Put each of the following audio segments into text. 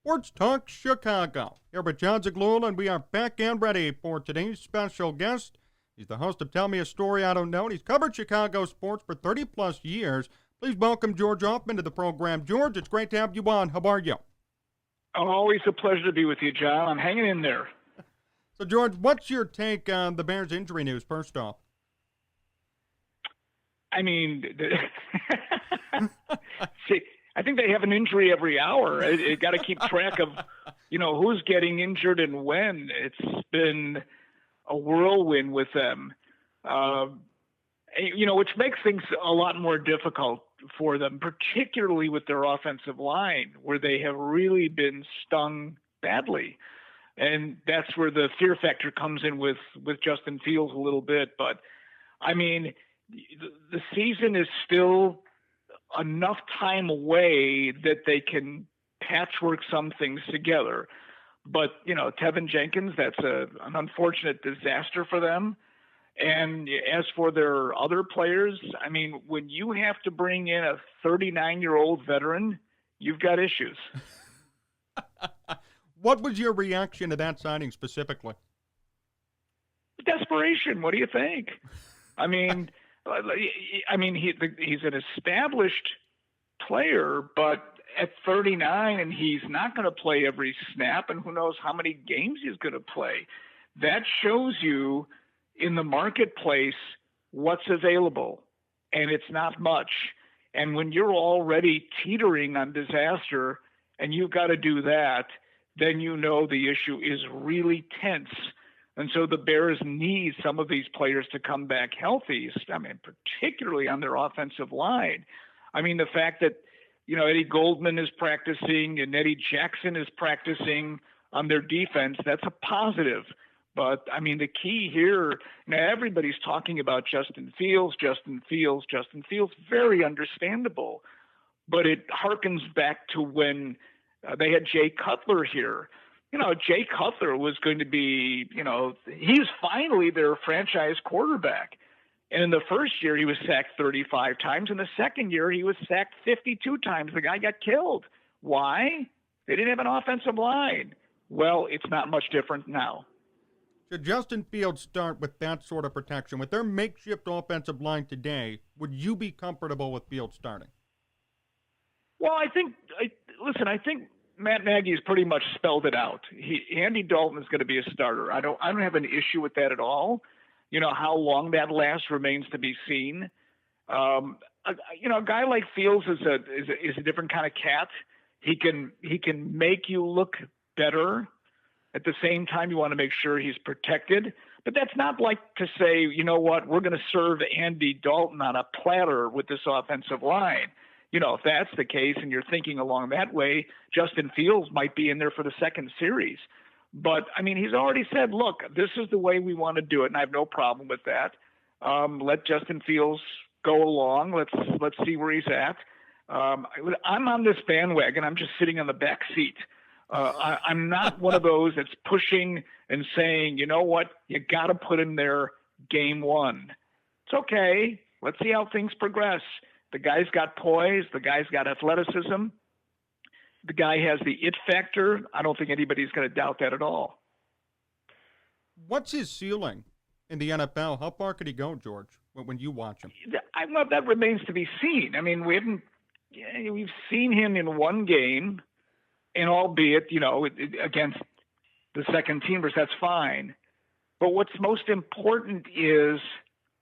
Sports Talk Chicago. Here with Jon Zaghloul, and we are back and ready for today's special guest. He's the host of Tell Me a Story I Don't Know, and he's covered Chicago sports for 30-plus years. Please welcome George Ofman to the program. George, it's great to have you on. How are you? Always a pleasure to be with you, John. I'm hanging in there. So, George, what's your take on the Bears' injury news, first off? I mean, see, I think they have an injury every hour. You got to keep track of, who's getting injured and when. It's been a whirlwind with them, which makes things a lot more difficult for them, particularly with their offensive line, where they have really been stung badly. And that's where the fear factor comes in with Justin Fields a little bit. But, I mean, the season is still enough time away that they can patchwork some things together. But, Tevin Jenkins, that's an unfortunate disaster for them. And as for their other players, I mean, when you have to bring in a 39-year-old veteran, you've got issues. What was your reaction to that signing specifically? Desperation. What do you think? I mean, he's an established player, but at 39, and he's not going to play every snap, and who knows how many games he's going to play. That shows you in the marketplace what's available, and it's not much. And when you're already teetering on disaster and you've got to do that, then the issue is really tense. And so the Bears need some of these players to come back healthy, particularly on their offensive line. I mean, the fact that, Eddie Goldman is practicing and Eddie Jackson is practicing on their defense, that's a positive. But, the key here, everybody's talking about Justin Fields, very understandable. But it harkens back to when they had Jay Cutler here. Jay Cutler was going to be, he's finally their franchise quarterback. And in the first year, he was sacked 35 times. In the second year, he was sacked 52 times. The guy got killed. Why? They didn't have an offensive line. Well, it's not much different now. Should Justin Fields start with that sort of protection? With their makeshift offensive line today, would you be comfortable with Fields starting? Well, I think Matt Nagy has pretty much spelled it out. Andy Dalton is going to be a starter. I don't have an issue with that at all. How long that lasts remains to be seen. A guy like Fields is a different kind of cat. He can make you look better. At the same time, you want to make sure he's protected. But that's not like to say, we're going to serve Andy Dalton on a platter with this offensive line. If that's the case and you're thinking along that way, Justin Fields might be in there for the second series. But, he's already said, look, this is the way we want to do it, and I have no problem with that. Let Justin Fields go along. Let's see where he's at. I'm on this bandwagon. I'm just sitting on the back seat. I'm not one of those that's pushing and saying, you know what, you got to put him there game one. It's okay. Let's see how things progress. The guy's got poise. The guy's got athleticism. The guy has the it factor. I don't think anybody's going to doubt that at all. What's his ceiling in the NFL? How far could he go, George, when you watch him? Well, that remains to be seen. We've seen him in one game, and albeit, against the second teamers, that's fine. But what's most important is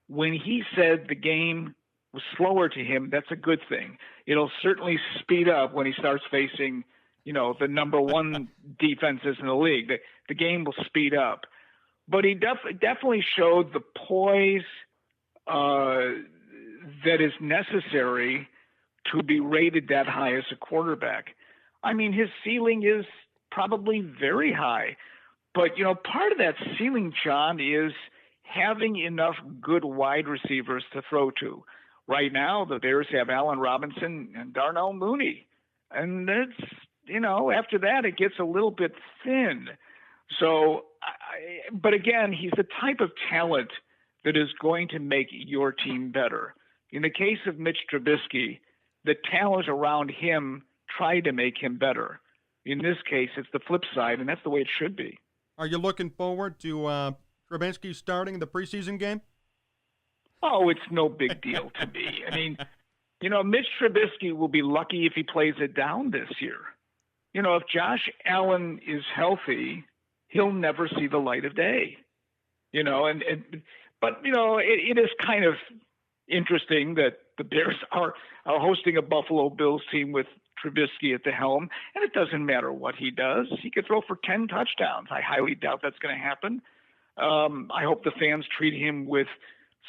when he said the game was slower to him, that's a good thing. It'll certainly speed up when he starts facing, the number one defenses in the league. The game will speed up. But he definitely showed the poise that is necessary to be rated that high as a quarterback. His ceiling is probably very high. But, part of that ceiling, John, is having enough good wide receivers to throw to. Right now, the Bears have Allen Robinson and Darnell Mooney. And after that, it gets a little bit thin. So, but again, he's the type of talent that is going to make your team better. In the case of Mitch Trubisky, the talent around him tried to make him better. In this case, it's the flip side, and that's the way it should be. Are you looking forward to Trubisky starting the preseason game? Oh, it's no big deal to me. I mean, Mitch Trubisky will be lucky if he plays it down this year. If Josh Allen is healthy, he'll never see the light of day. But it is kind of interesting that the Bears are hosting a Buffalo Bills team with Trubisky at the helm, and it doesn't matter what he does. He could throw for 10 touchdowns. I highly doubt that's going to happen. I hope the fans treat him with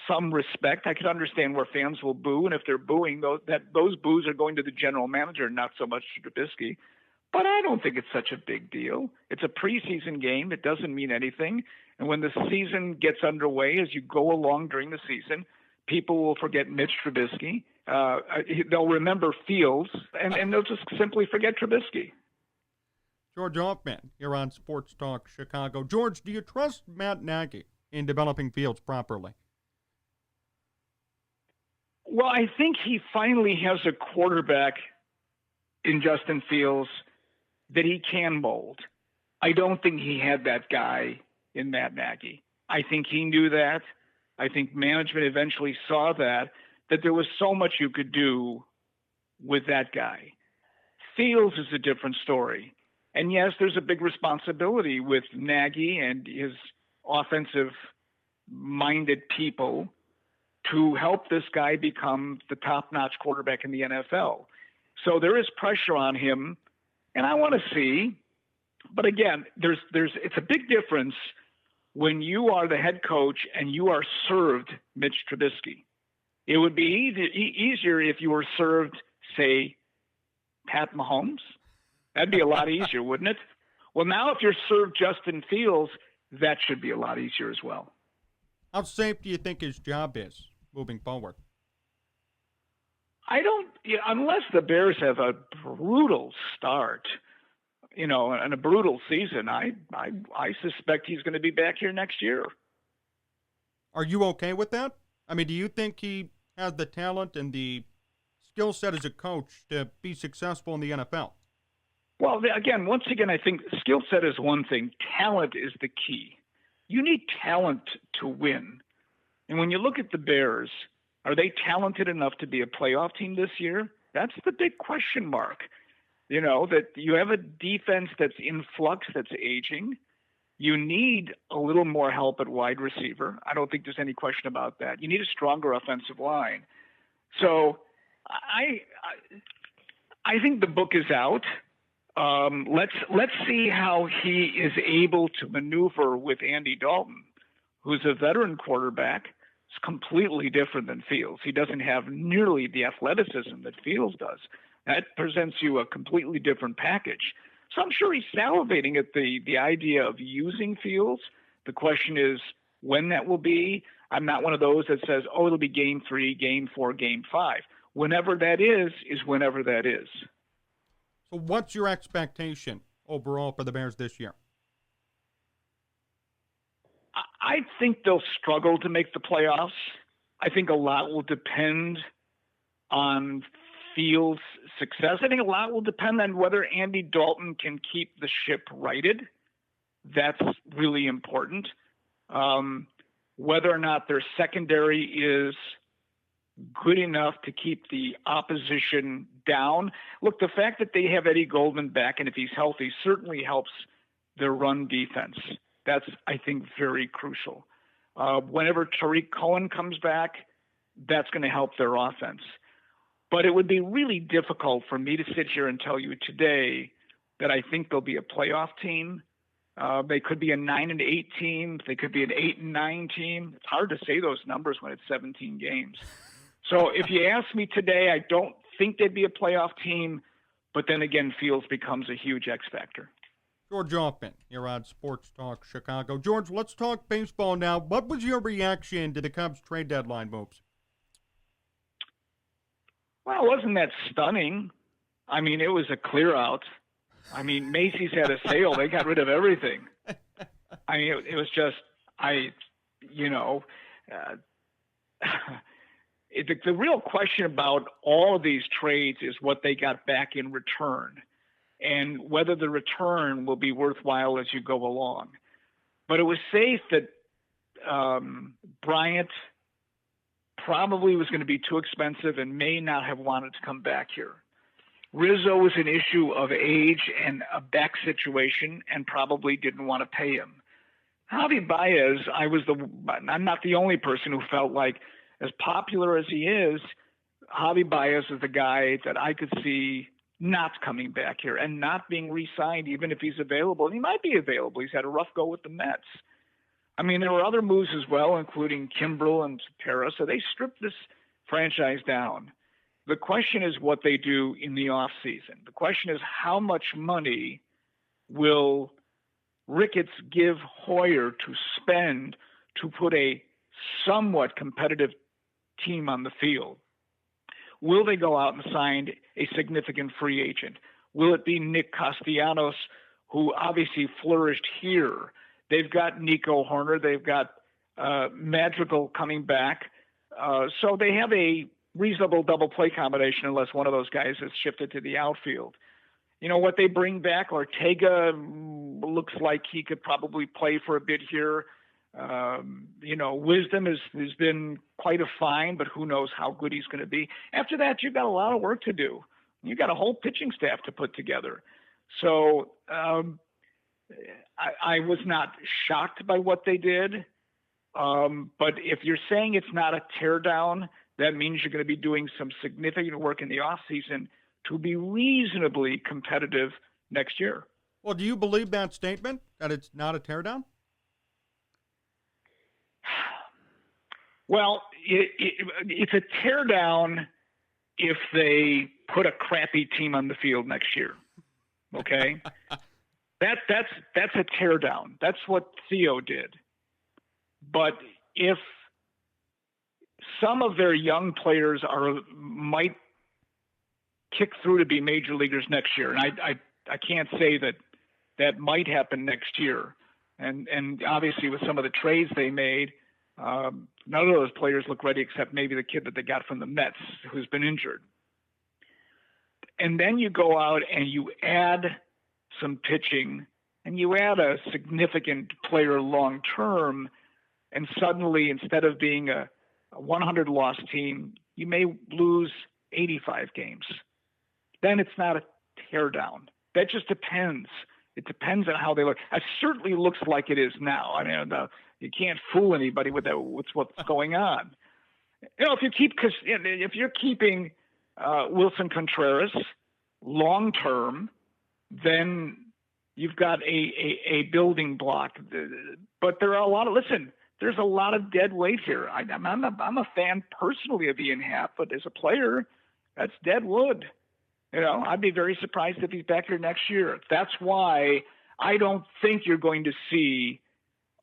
some respect. I can understand where fans will boo, and if they're booing, those boos are going to the general manager, not so much to Trubisky. But I don't think it's such a big deal. It's a preseason game. It doesn't mean anything. And when the season gets underway, as you go along during the season, people will forget Mitch Trubisky. They'll remember Fields, and they'll just simply forget Trubisky. George Ofman, you're on Sports Talk Chicago. George, do you trust Matt Nagy in developing Fields properly? Well, I think he finally has a quarterback in Justin Fields that he can mold. I don't think he had that guy in Matt Nagy. I think he knew that. I think management eventually saw that there was so much you could do with that guy. Fields is a different story. And yes, there's a big responsibility with Nagy and his offensive-minded people to help this guy become the top-notch quarterback in the NFL. So there is pressure on him, and I want to see. But again, it's a big difference when you are the head coach and you are served Mitch Trubisky. It would be easier if you were served, say, Pat Mahomes. That'd be a lot easier, wouldn't it? Well, now if you're served Justin Fields, that should be a lot easier as well. How safe do you think his job is moving forward? Unless the Bears have a brutal start, and a brutal season, I suspect he's going to be back here next year. Are you okay with that? I mean, do you think he has the talent and the skill set as a coach to be successful in the NFL? Well, again, once again, I think skill set is one thing. Talent is the key. You need talent to win. And when you look at the Bears, are they talented enough to be a playoff team this year? That's the big question mark. That you have a defense that's in flux, that's aging. You need a little more help at wide receiver. I don't think there's any question about that. You need a stronger offensive line. So I think the book is out. Let's see how he is able to maneuver with Andy Dalton, who's a veteran quarterback. It's completely different than Fields. He doesn't have nearly the athleticism that Fields does. That presents you a completely different package. So I'm sure he's salivating at the idea of using Fields. The question is when that will be. I'm not one of those that says, it'll be game 3, game 4, game 5. Whenever that is whenever that is. So what's your expectation overall for the Bears this year? I think they'll struggle to make the playoffs. I think a lot will depend on Fields' success. I think a lot will depend on whether Andy Dalton can keep the ship righted. That's really important. Whether or not their secondary is good enough to keep the opposition down. Look, the fact that they have Eddie Goldman back, and if he's healthy, certainly helps their run defense. That's, I think, very crucial. Whenever Tariq Cohen comes back, that's going to help their offense. But it would be really difficult for me to sit here and tell you today that I think they'll be a playoff team. They could be a 9-8 team. They could be an 8-9 team. It's hard to say those numbers when it's 17 games. So if you ask me today, I don't think they'd be a playoff team. But then again, Fields becomes a huge X factor. George Ofman, you're on Sports Talk Chicago. George, let's talk baseball now. What was your reaction to the Cubs trade deadline moves? Well, wasn't that stunning? I mean, it was a clear out. I mean, Macy's had a sale. They got rid of everything. I mean, it was just, the real question about all of these trades is what they got back in return. and whether the return will be worthwhile as you go along. But it was safe that Bryant probably was going to be too expensive and may not have wanted to come back here. Rizzo was an issue of age and a back situation and probably didn't want to pay him. Javi Baez, I'm not the only person who felt like, as popular as he is, Javi Baez is the guy that I could see not coming back here and not being re-signed, even if he's available. And he might be available. He's had a rough go with the Mets. I mean, there were other moves as well, including Kimbrel and Tepera. So they stripped this franchise down. The question is what they do in the offseason. The question is how much money will Ricketts give Hoyer to spend to put a somewhat competitive team on the field? Will they go out and sign a significant free agent? Will it be Nick Castellanos, who obviously flourished here? They've got Nico Horner. They've got Madrigal coming back. So they have a reasonable double play combination unless one of those guys is shifted to the outfield. You know, what they bring back, Ortega looks like he could probably play for a bit here. You know, Wisdom has been quite a find, but who knows how good he's going to be. After that, you've got a lot of work to do. You've got a whole pitching staff to put together. So I was not shocked by what they did. But if you're saying it's not a teardown, that means you're going to be doing some significant work in the offseason to be reasonably competitive next year. Well, do you believe that statement, that it's not a teardown? Well, it's a teardown if they put a crappy team on the field next year. Okay, that's a teardown. That's what Theo did. But if some of their young players might kick through to be major leaguers next year, and I can't say that might happen next year. And obviously with some of the trades they made, none of those players look ready except maybe the kid that they got from the Mets who's been injured. And then you go out and you add some pitching and you add a significant player long term, and suddenly instead of being a 100 loss team, you may lose 85 games. Then it's not a teardown. That just depends. It depends on how they look. It certainly looks like it is now. I mean, you can't fool anybody with what's going on. You know, if you're keeping Wilson Contreras long term, then you've got a building block. But there are there's a lot of dead weight here. I'm a fan personally of Ian Happ, but as a player, that's dead wood. You know, I'd be very surprised if he's back here next year. That's why I don't think you're going to see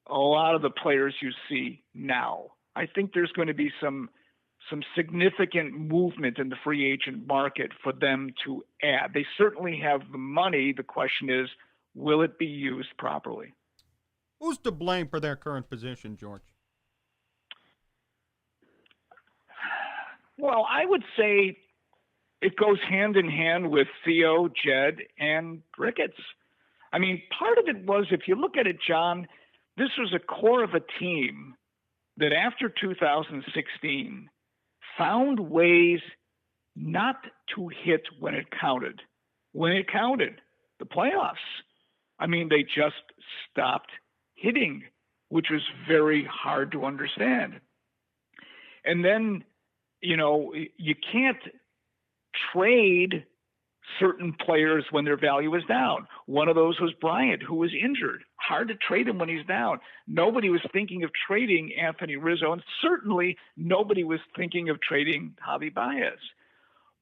a lot of the players you see now. I think there's going to be some significant movement in the free agent market for them to add. They certainly have the money. The question is, will it be used properly? Who's to blame for their current position, George? Well, I would say it goes hand in hand with Theo, Jed, and Ricketts. I mean, part of it was, if you look at it, John, this was a core of a team that after 2016 found ways not to hit when it counted. When it counted, the playoffs. I mean, they just stopped hitting, which was very hard to understand. And then, you know, you can't trade certain players when their value is down. One of those was Bryant, who was injured. Hard to trade him when he's down. Nobody was thinking of trading Anthony Rizzo, and certainly nobody was thinking of trading Javi Baez.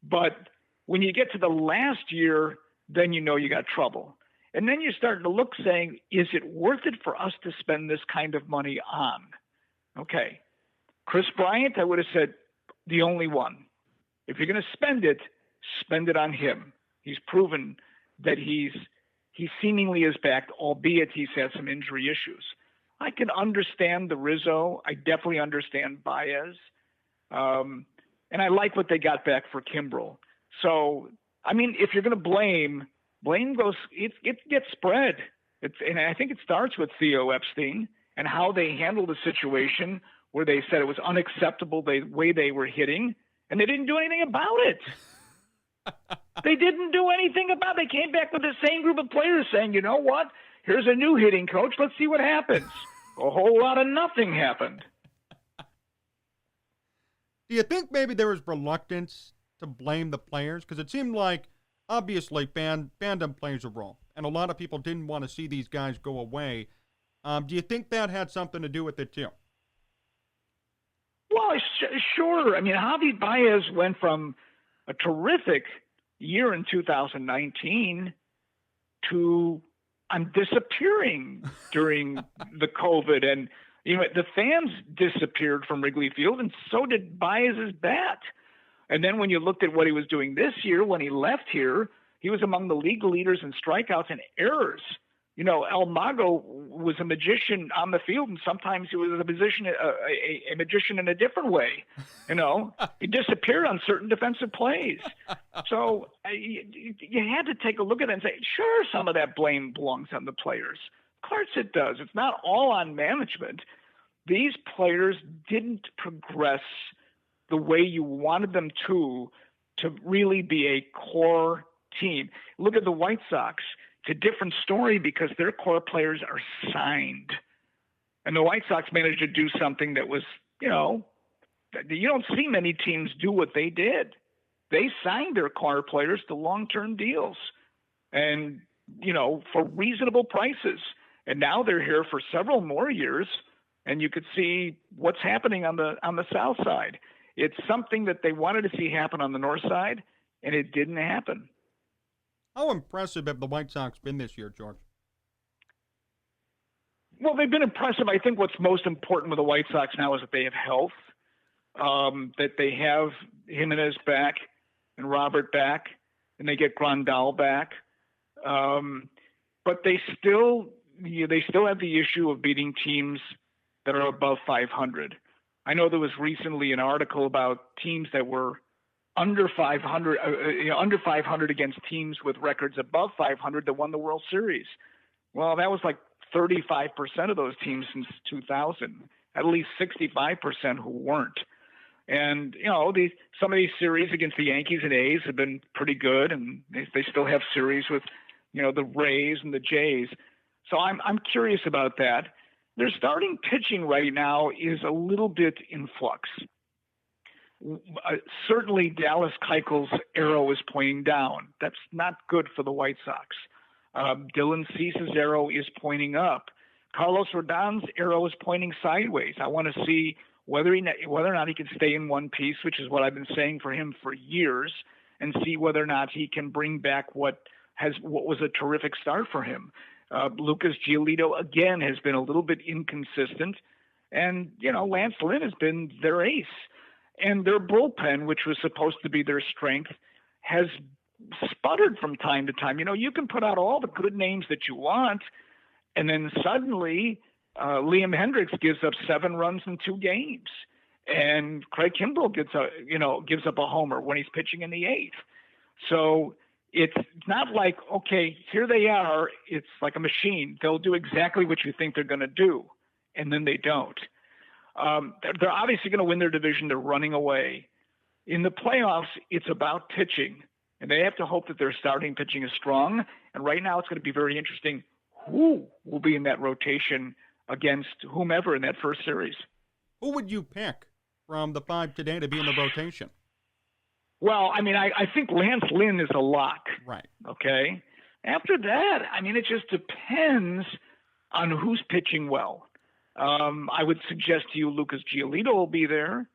But when you get to the last year, then you know you got trouble. And then you're starting to look saying, is it worth it for us to spend this kind of money on? Okay. Chris Bryant, I would have said the only one. If you're going to spend it on him. He's proven that he seemingly is back, albeit he's had some injury issues. I can understand the Rizzo. I definitely understand Baez. And I like what they got back for Kimbrel. So, I mean, if you're going to blame, blame goes, it gets spread. And I think it starts with Theo Epstein and how they handled the situation where they said it was unacceptable the way they were hitting, and they didn't do anything about it. They didn't do anything about it. They came back with the same group of players saying, you know what? Here's a new hitting coach. Let's see what happens. A whole lot of nothing happened. Do you think maybe there was reluctance to blame the players? Because it seemed like, obviously, fandom plays a role, and a lot of people didn't want to see these guys go away. Do you think that had something to do with it, too? Well, sure. I mean, Javi Baez went from a terrific year in 2019 to I'm disappearing during the COVID. And, you know, the fans disappeared from Wrigley Field, and so did Baez's bat. And then when you looked at what he was doing this year, when he left here, he was among the league leaders in strikeouts and errors. You know, El Mago was a magician on the field, and sometimes he was a magician in a different way. You know, he disappeared on certain defensive plays. So you had to take a look at it and say, sure, some of that blame belongs on the players. Of course it does. It's not all on management. These players didn't progress the way you wanted them to really be a core team. Look at the White Sox. It's a different story because their core players are signed. And the White Sox managed to do something that was, you know, you don't see many teams do what they did. They signed their core players to long-term deals and, you know, for reasonable prices. And now they're here for several more years, and you could see what's happening on the south side. It's something that they wanted to see happen on the north side, and it didn't happen. How impressive have the White Sox been this year, George? Well, they've been impressive. I think what's most important with the White Sox now is that they have health, that they have Jimenez back and Robert back, and they get Grandal back. But they still have the issue of beating teams that are above 500. I know there was recently an article about teams that were under 500, under 500 against teams with records above 500 that won the World Series. Well, that was like 35% of those teams since 2000. At least 65% who weren't. And you know, some of these series against the Yankees and A's have been pretty good, and they still have series with, you know, the Rays and the Jays. So I'm curious about that. Their starting pitching right now is a little bit in flux. Certainly Dallas Keuchel's arrow is pointing down. That's not good for the White Sox. Dylan Cease's arrow is pointing up. Carlos Rodon's arrow is pointing sideways. I want to see whether or not he can stay in one piece, which is what I've been saying for him for years, and see whether or not he can bring back what was a terrific start for him. Lucas Giolito, again, has been a little bit inconsistent. And, you know, Lance Lynn has been their ace. And their bullpen, which was supposed to be their strength, has sputtered from time to time. You know, you can put out all the good names that you want, and then suddenly Liam Hendricks gives up 7 runs in 2 games. And Craig Kimbrell gives up a homer when he's pitching in the 8th. So it's not like, okay, here they are. It's like a machine. They'll do exactly what you think they're going to do, and then they don't. They're obviously going to win their division. They're running away. In the playoffs, it's about pitching, and they have to hope that their starting pitching is strong. And right now it's going to be very interesting who will be in that rotation against whomever in that first series. Who would you pick from the 5 today to be in the rotation? Well, I mean, I think Lance Lynn is a lock. Right. Okay. After that, I mean, it just depends on who's pitching well. I would suggest to you Lucas Giolito will be there.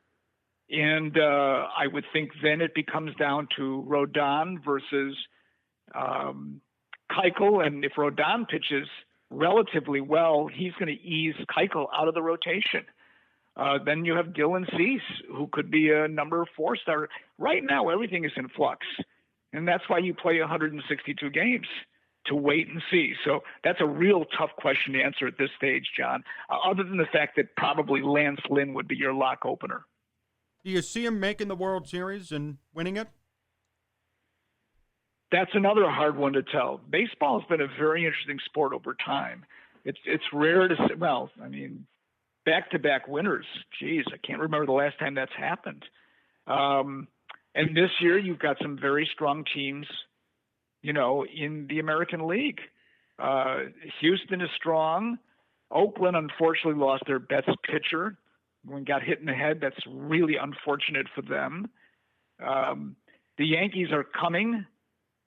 And I would think then it becomes down to Rodon versus Keuchel. And if Rodon pitches relatively well, he's going to ease Keuchel out of the rotation. Then you have Dylan Cease, who could be a number 4 starter. Right now, everything is in flux. And that's why you play 162 games, to wait and see. So that's a real tough question to answer at this stage, John, other than the fact that probably Lance Lynn would be your lock opener. Do you see him making the World Series and winning it? That's another hard one to tell. Baseball has been a very interesting sport over time. It's rare to say, well, I mean, back-to-back winners. Geez, I can't remember the last time that's happened. And this year you've got some very strong teams, in the American League. Houston is strong. Oakland unfortunately lost their best pitcher when got hit in the head. That's really unfortunate for them. The Yankees are coming.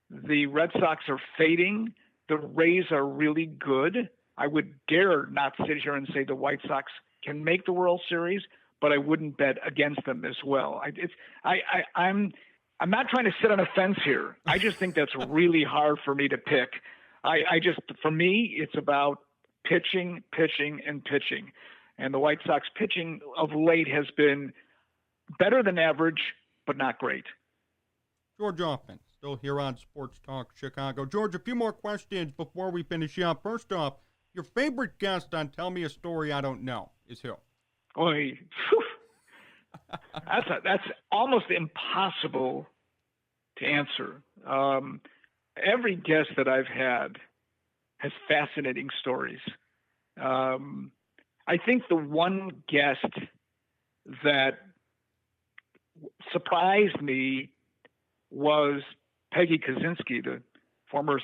The Red Sox are fading. The Rays are really good. I would dare not sit here and say the White Sox can make the World Series, but I wouldn't bet against them as well. I'm not trying to sit on a fence here. I just think that's really hard for me to pick. For me, it's about pitching, and pitching. And the White Sox pitching of late has been better than average, but not great. George Ofman, still here on Sports Talk Chicago. George, a few more questions before we finish up. First off, your favorite guest on Tell Me a Story I Don't Know is who? Oy, that's almost impossible to answer. Every guest that I've had has fascinating stories. I think the one guest that surprised me was Peggy Kaczynski, the former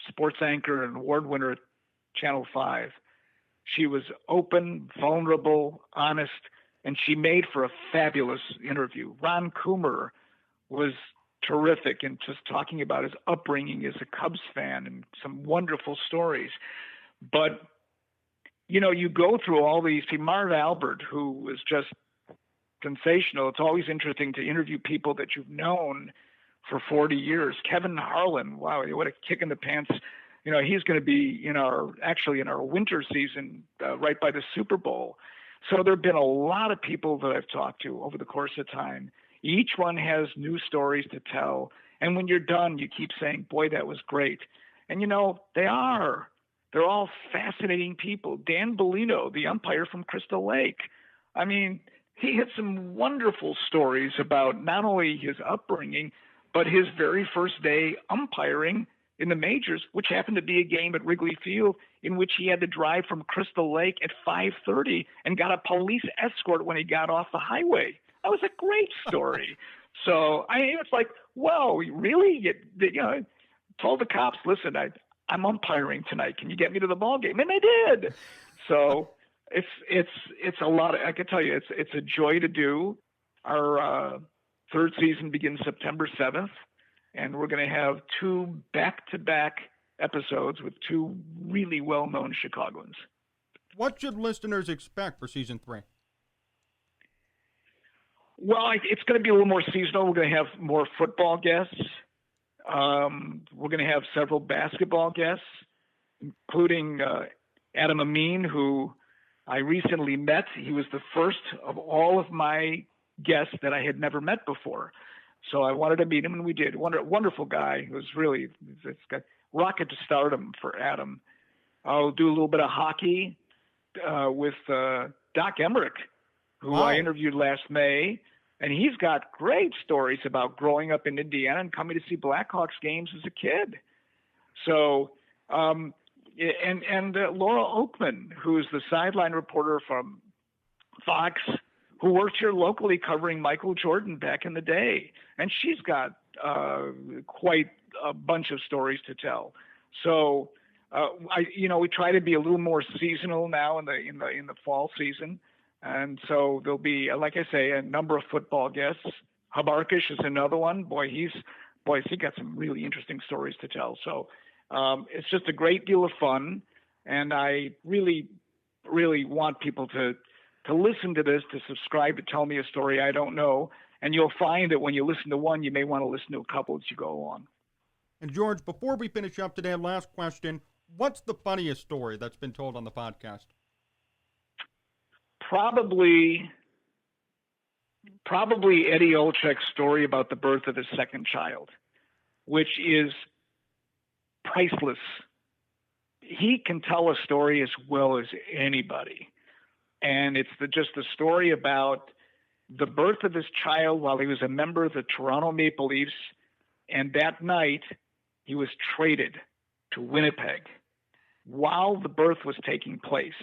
sports anchor and award winner at Channel 5. She was open, vulnerable, honest, and she made for a fabulous interview. Ron Coomer was terrific in just talking about his upbringing as a Cubs fan and some wonderful stories. But, you go through all these people. Marv Albert, who was just sensational. It's always interesting to interview people that you've known for 40 years. Kevin Harlan, wow, what a kick in the pants. He's going to be in our winter season right by the Super Bowl. So there have been a lot of people that I've talked to over the course of time. Each one has new stories to tell. And when you're done, you keep saying, boy, that was great. And, they are. They're all fascinating people. Dan Bellino, the umpire from Crystal Lake. I mean, he had some wonderful stories about not only his upbringing, but his very first day umpiring in the majors, which happened to be a game at Wrigley Field in which he had to drive from Crystal Lake at 5:30 and got a police escort when he got off the highway. That was a great story. So it's like, whoa, really? Told the cops, listen, I'm umpiring tonight. Can you get me to the ball game? And they did. So it's a lot. I can tell you, it's a joy to do. Our third season begins September 7th. And we're going to have 2 back-to-back episodes with 2 really well-known Chicagoans. What should listeners expect for season 3? Well, it's going to be a little more seasonal. We're going to have more football guests. We're going to have several basketball guests, including Adam Amin, who I recently met. He was the first of all of my guests that I had never met before. So I wanted to meet him, and we did. Wonderful guy. It was really, it's got rocket to stardom for Adam. I'll do a little bit of hockey with Doc Emmerich, who I interviewed last May. And he's got great stories about growing up in Indiana and coming to see Blackhawks games as a kid. So, and Laura Oakman, who's the sideline reporter from Fox, who worked here locally covering Michael Jordan back in the day. And she's got quite a bunch of stories to tell. So, we try to be a little more seasonal now in the fall season. And so there'll be, like I say, a number of football guests. Habarkish is another one. He's got some really interesting stories to tell. So it's just a great deal of fun. And I really, really want people to listen to this, to subscribe to Tell Me a Story I Don't Know. And you'll find that when you listen to one, you may want to listen to a couple as you go along. And George, before we finish up today, last question. What's the funniest story that's been told on the podcast? Probably Eddie Olczyk's story about the birth of his second child, which is priceless. He can tell a story as well as anybody. And it's just the story about the birth of his child while he was a member of the Toronto Maple Leafs. And that night, he was traded to Winnipeg while the birth was taking place.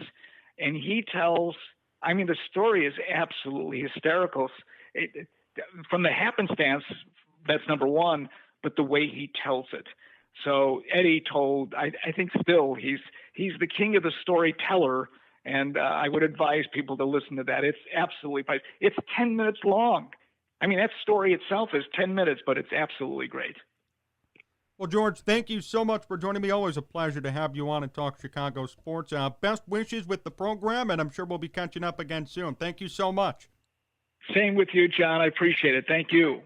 And he tells, I mean, the story is absolutely hysterical. From the happenstance, that's number one, but the way he tells it. So Eddie told, I think still he's the king of the storyteller, and I would advise people to listen to that. It's absolutely, it's 10 minutes long. I mean, that story itself is 10 minutes, but it's absolutely great. Well, George, thank you so much for joining me. Always a pleasure to have you on and talk Chicago sports. Best wishes with the program, and I'm sure we'll be catching up again soon. Thank you so much. Same with you, John. I appreciate it. Thank you.